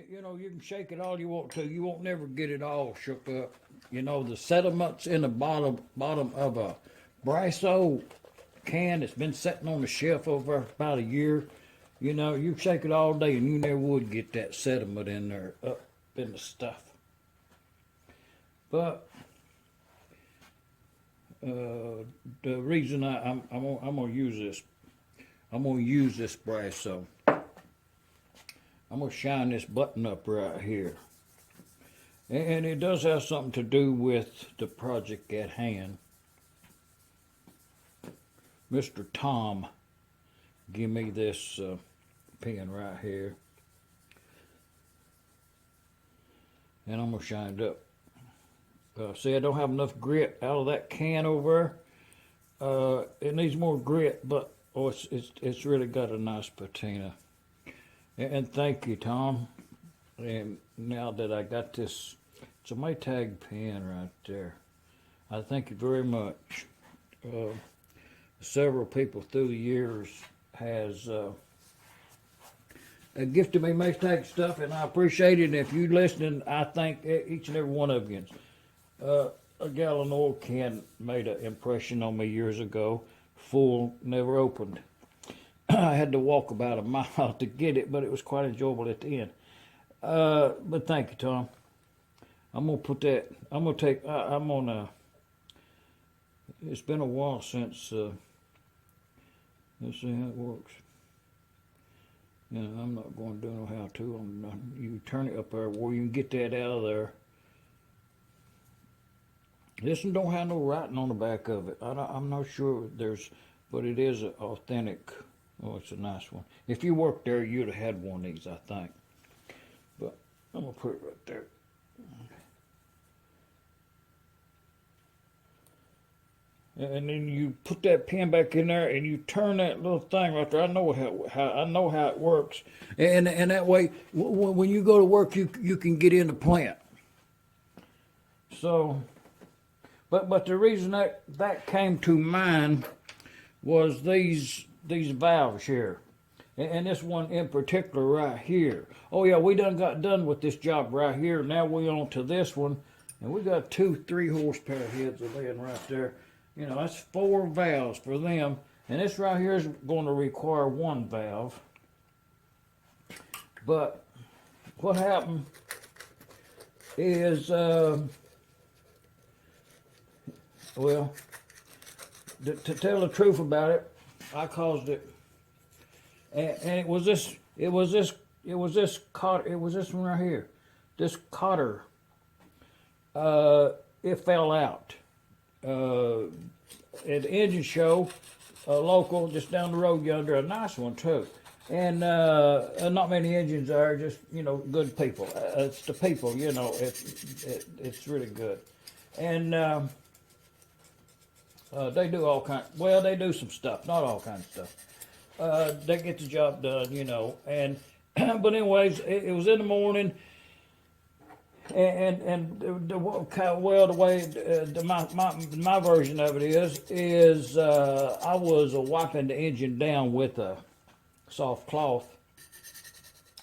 You know, you can shake it all you want to. You won't never get it all shook up. You know, the sediments in the bottom of a Brasso can that's been sitting on the shelf over about a year. You know, you shake it all day and you never would get that sediment in there up in the stuff. But the reason I'm gonna use this Brasso. I'm gonna shine this button up right here, and it does have something to do with the project at hand. Mr. Tom, give me this pen right here, and I'm gonna shine it up. See, I don't have enough grit out of that can over there. It needs more grit, but it's really got a nice patina. And thank you, Tom. And now that I got this, it's a Maytag pen right there. I thank you very much. Several people through the years has gifted me Maytag stuff, and I appreciate it. And if you're listening, I thank each and every one of you. A gallon oil can made an impression on me years ago. Full, never opened. I had to walk about a mile to get it, but it was quite enjoyable at the end. But thank you, Tom. I'm gonna put that. I'm gonna take. I'm gonna. It's been a while since. Let's see how it works. Yeah, I'm not going to do no how to. You turn it up there where you can get that out of there. This one don't have no writing on the back of it. I'm not sure there's, but it is an authentic. Oh, it's a nice one. If you worked there, you'd have had one of these, I think. But I'm going to put it right there. And then you put that pen back in there, and you turn that little thing right there. I know how it works. And that way, when you go to work, you can get in the plant. So, but the reason that came to mind was these valves here, and this one in particular right here. Oh yeah, we done got done with this job right here. Now we on to this one, and we got 2 3-horsepower heads of laying right there. You know, that's 4 valves for them, and this right here is going to require 1 valve. But what happened is, well, to tell the truth about it, I caused it, and it was this one right here, this cotter. It fell out at the engine show, local, just down the road yonder, a nice one too. And not many engines are, just good people. It's the people, it's really good, and. They do all kinds. Well, they do some stuff, not all kinds of stuff. They get the job done, And but anyways, it was in the morning, and the way my version of it is I was wiping the engine down with a soft cloth,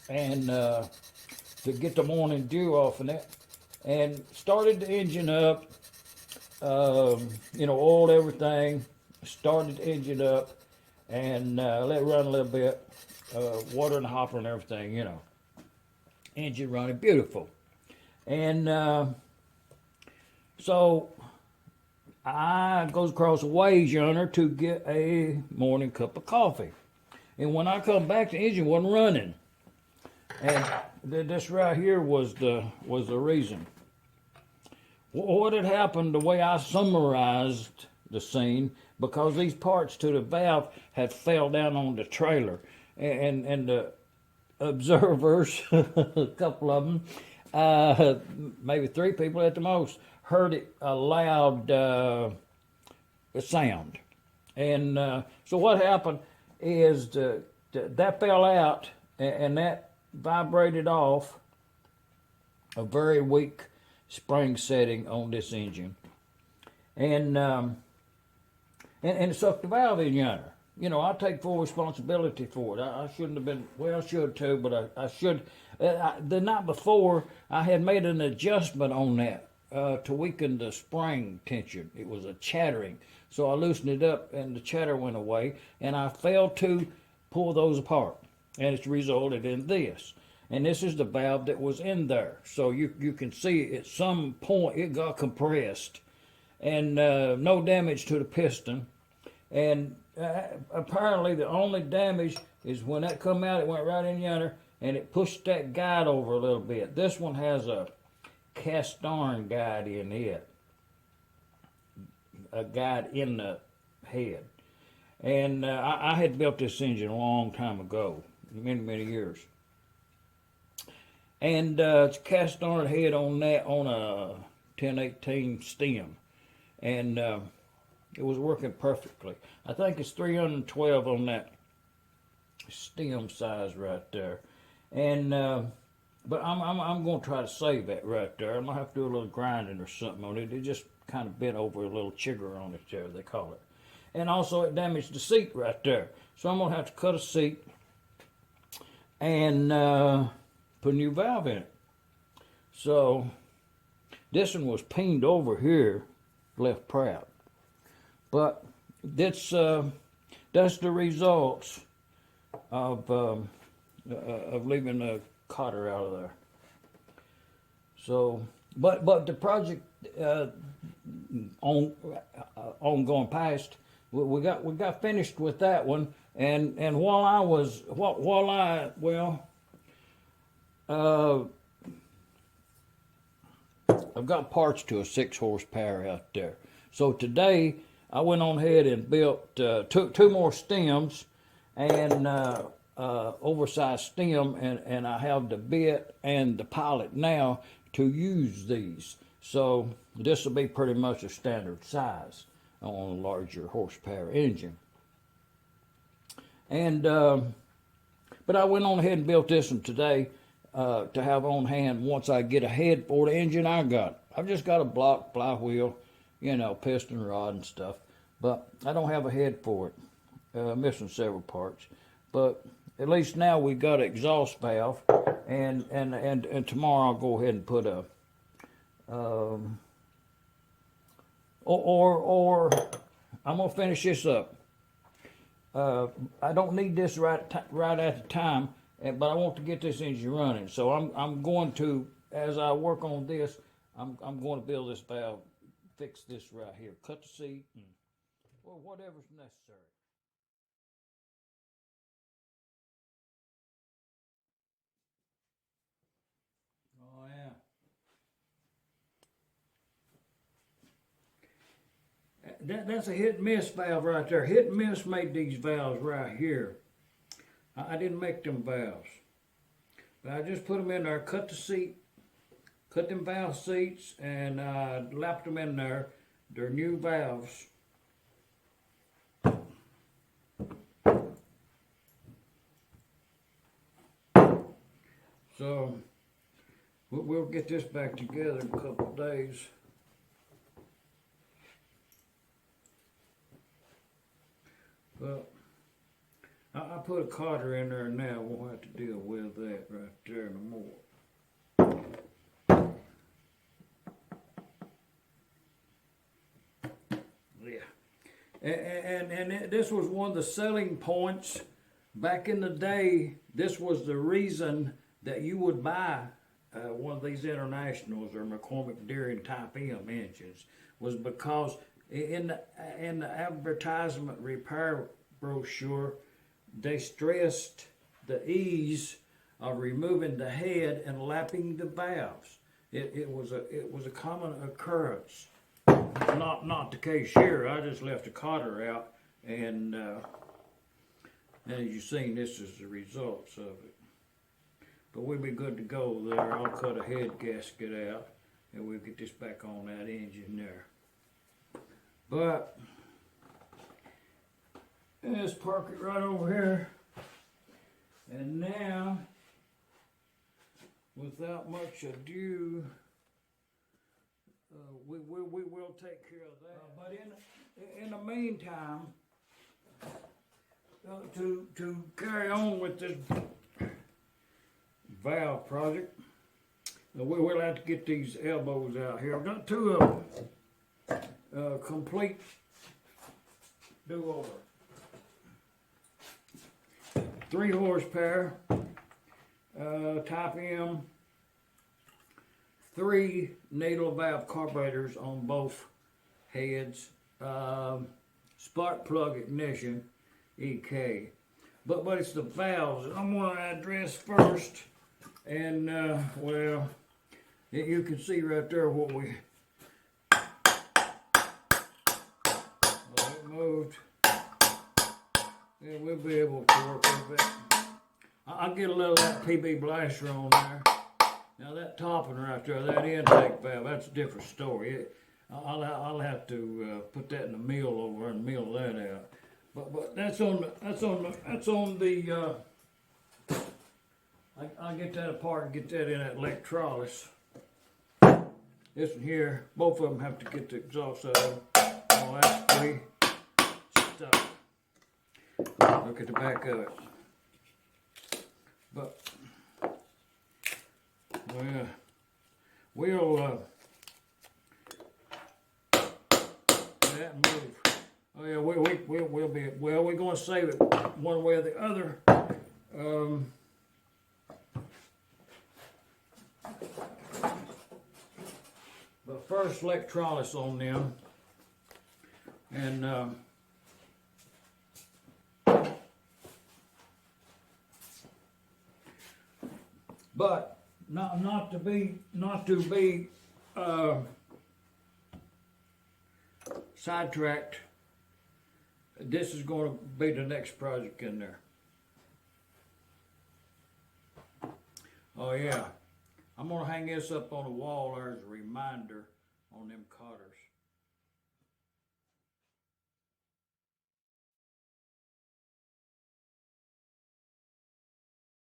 and to get the morning dew off in it, and started the engine up. Oiled everything, started the engine up, and let it run a little bit, water in the hopper and everything, Engine running beautiful. And so I goes across the ways yonder to get a morning cup of coffee. And when I come back, the engine wasn't running. And this right here was the reason. What had happened, the way I summarized the scene, because these parts to the valve had fell down on the trailer, and the observers, a couple of them, maybe 3 people at the most, heard it a loud sound. And so what happened is that fell out, and that vibrated off a very weak spring setting on this engine, and it sucked the valve in yonder. you know, I take full responsibility for it. I shouldn't have been, well, I should too, but I should. The night before, I had made an adjustment on that to weaken the spring tension. It was a chattering. So I loosened it up and the chatter went away, and I failed to pull those apart. And it's resulted in this. And this is the valve that was in there. So you can see at some point it got compressed, and no damage to the piston. And apparently the only damage is when that come out, it went right in yonder, and it pushed that guide over a little bit. This one has a cast iron guide in it, a guide in the head. And I had built this engine a long time ago, many years. And it's a cast iron head on that, on a 1018 stem. And it was working perfectly. I think it's 312 on that stem size right there. And but I'm going to try to save that right there. I'm going to have to do a little grinding or something on it. It just kind of bent over a little chigger on it there, they call it. And also it damaged the seat right there. So I'm going to have to cut a seat and put a new valve in it. So this one was peened over here, left proud. But that's the results of leaving the cotter out of there. So, but the project ongoing past, we got finished with that one, and I've got parts to a 6 horsepower out there. So today I went on ahead and built two more stems and oversized stem, and I have the bit and the pilot now to use these. So this will be pretty much a standard size on a larger horsepower engine. And but I went on ahead and built this one today to have on hand once I get a head for the engine I got. I've just got a block flywheel, you know, piston rod and stuff, but I don't have a head for it. Missing several parts, but at least now we got an exhaust valve, and tomorrow I'll go ahead and put a or I'm gonna finish this up. I don't need this right at the time, but I want to get this engine running. So I'm going to, as I work on this, I'm going to build this valve, fix this right here, cut the seat, and, well, whatever's necessary. Oh yeah. That's a hit-and-miss valve right there. Hit-and-miss made these valves right here. I didn't make them valves. But I just put them in there, cut the seat, cut them valve seats, and lapped them in there. They're new valves. So we'll get this back together in a couple of days. But I put a cotter in there now. We'll have to deal with that right there no more. Yeah. And this was one of the selling points back in the day. This was the reason that you would buy one of these Internationals or McCormick-Deering Type M engines, was because in the advertisement repair brochure, they stressed the ease of removing the head and lapping the valves. It was a common occurrence. Not the case here. I just left the cotter out, and as you've seen, this is the results of it. But we'll be good to go there. I'll cut a head gasket out, and we'll get this back on that engine there. But let's park it right over here. And now, without much ado, we will take care of that. But in the meantime, to carry on with this valve project, we'll have to get these elbows out here. I've got two of them. Complete do-over. 3 horsepower, type M, 3 needle valve carburetors on both heads, spark plug ignition, EK. But it's the valves I'm going to address first, and well, you can see right there what we it moved. Yeah, we'll be able to work with it. I'll get a little of that PB blaster on there. Now that topping right there, that intake valve, that's a different story. I'll have to put that in the mill over and mill that out. But that's on the I'll get that apart and get that in that electrolysis. This one here, both of them have to get the exhaust out of. Oh, that's pretty stuff. Look at the back of it. But we'll that move. Oh yeah, we'll be well. We're going to save it one way or the other. But first, electrolysis on them, and but not to be sidetracked. This is going to be the next project in there. Oh yeah, I'm going to hang this up on the wall there as a reminder on them cutters.